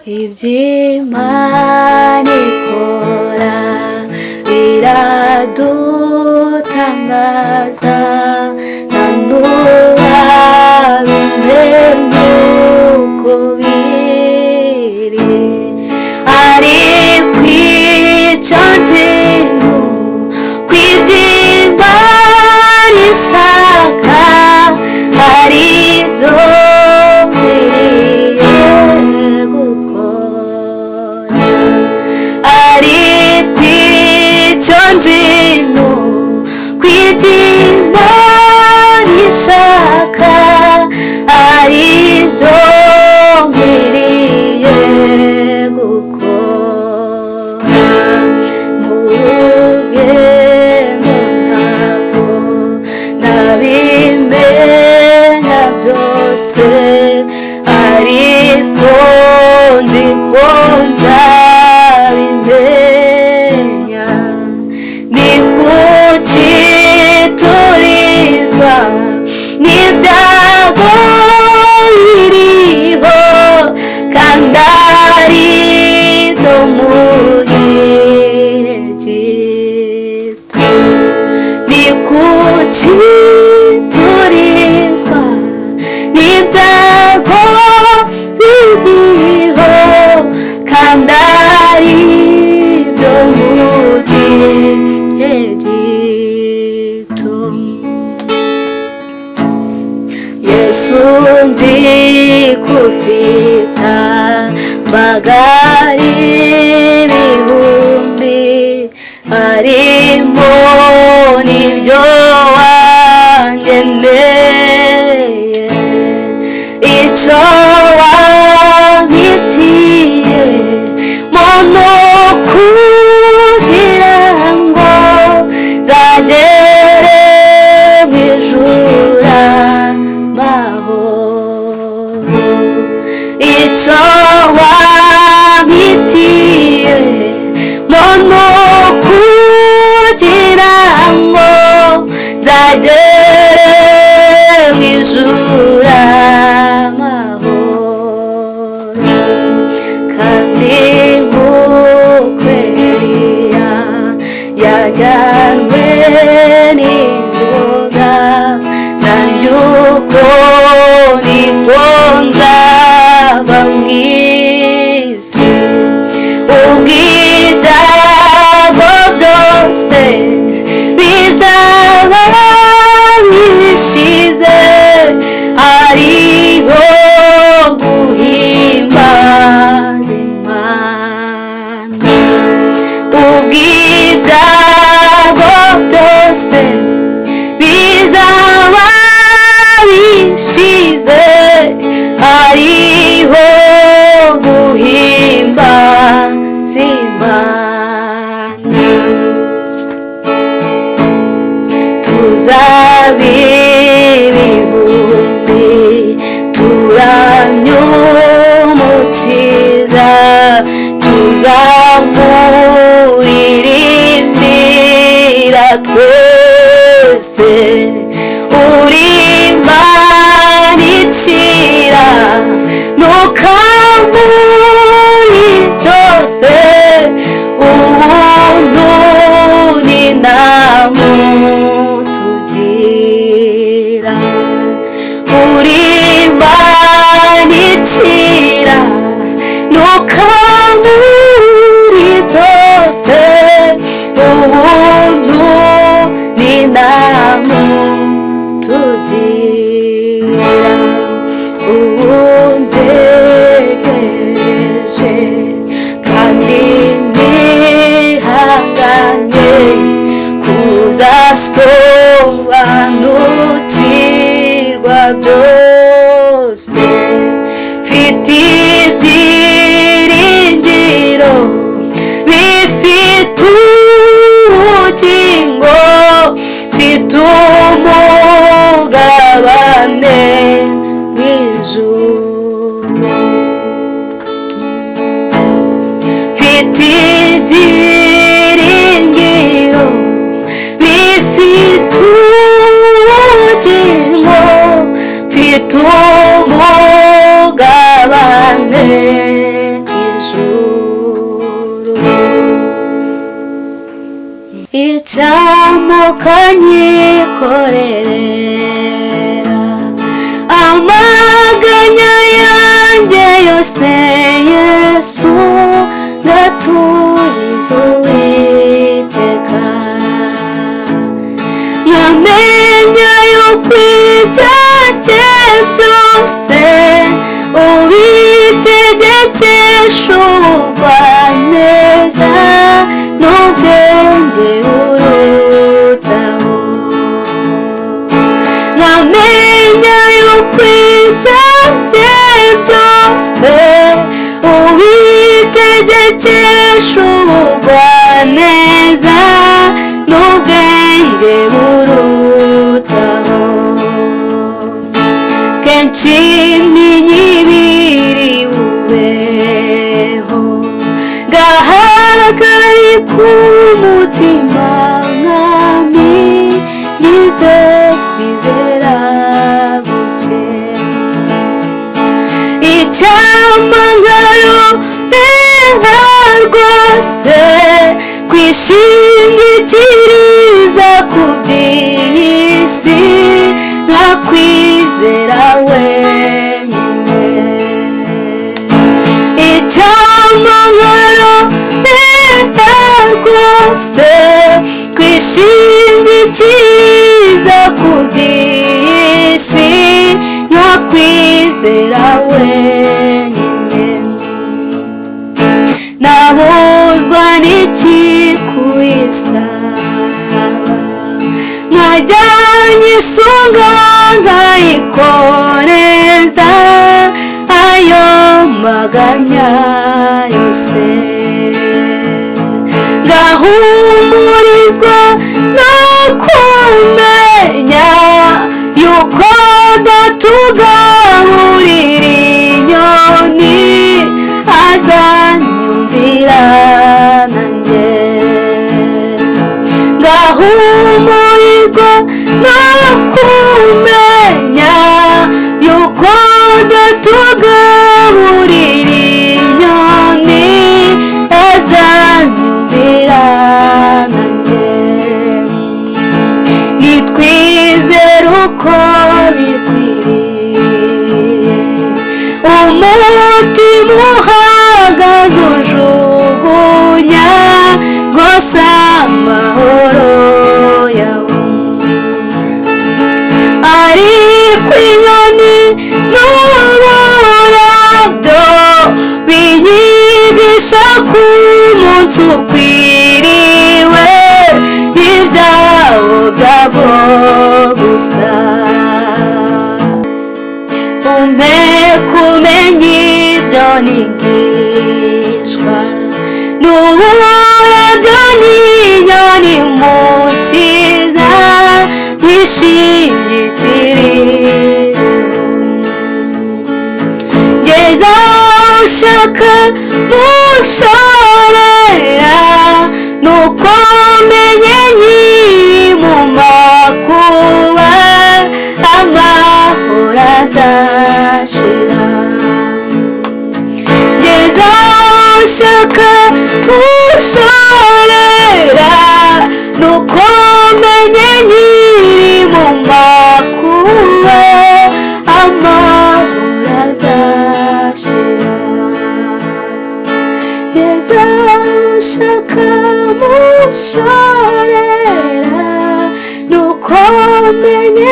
iby'Imana ikora biradutangaza, nta n'uwabimenya uko biri, ariko icyo nzi ko iby'Imana ishaka ari ibyo nkwiriye gukora, ariko icyo nzi ko iby'Imana ishaka ari ibyo nkwiriye gukora. Mu rugendo ntabwo nabimenya byose, ariko nzi ko nzabimenya. Ni kuki turizwa n'ibyago biriho, kandi ari no mu gihe gito? Ni kuki turizwa n'ibyago biriho, kandi ari byo mu gihe gito? Yesu nzi ko ufite amagare ibihumbi, harimo n'iryo wangeneye. Icyo wampitiye muntu kugira ngo nzagere mu ijuru amahoro. Icyo wampitiye muntu kugira ngo nzagere mu ijuru amahoro. Kandi nk'uko Eliya yajyanwe n'ingoga, nanjye uko niko nzaba mu isi. Ubw'ibyago byose bizaba bishize, hariho guhimbaza Imana. Ubw'ibyago byose bizaba bishize, hariho guhimbaza Imana. Tuzaba ibihumbi turamya Umukiza, tuzamuririmbira twese. Uri Imana ikira ntukamuri byose, ubuntu n'inama tugira. Uri Imana ikira ntukamuri byose, ubuntu n'inama tugira. Ubuntegereje kandi nihanganye, kuzasobanukirwa byose. Mfite ibyiringiro bifite ubugingo, mfite umugabane w'ijuru. Mfite ibyiringiro bifite ubugingo, mfite umugabane utamukanyikorerera amaganya yanjye yose. Yesu ndaturiza Uwiteka, nkamenya yuko ibyanjye byose ubitegekesha ubugwaneza n'ubwenge burutaho. Nkamenya yuko ibyanjye byose ubitegekesha ubugwaneza n'ubwenge burutaho. Kenshi ntinyibiri bubeho, gahagari k'umutima mwami, ngize kwizera guke. Icyampa nkarorera rwose kwishingikiriza ku by'isi, nkakwizera wenyine. Icyampa nkarorera rwose kwishingikiriza ku by'isi, nkakwizera wenyine. Nabuzwa n'iki kuyisaba, nkajya nyisunga nkayikoreza ayo maganya yose, ngahumurizwa no kumenya yuko ndatugaburira inyoni azanyumvira nanjye. Ngahumurizwa no kumenya yuko ndatugaburira inyoni azanyumvira nanjye. Nitwizere uko bikwiriye, umutima uhagaze ujugunya rwose amahoro yawe. Ariko inyoni n'ururabyo binyigisha ko umunsi ukwiriwe n'ibyawo byago gusa. Umpe kumenya ibyo nigishwa n'uburabyo n'inyoni mukiza wishingikiriza. Ngeza ushaka mushorera, nuko menye nkiri mu makuba, amahoro adashira. Ngeza ushaka mushorera, nuko menye nkiri mu makuba, amahoro adashira. Ngeza ushaka mushorera, nuko menye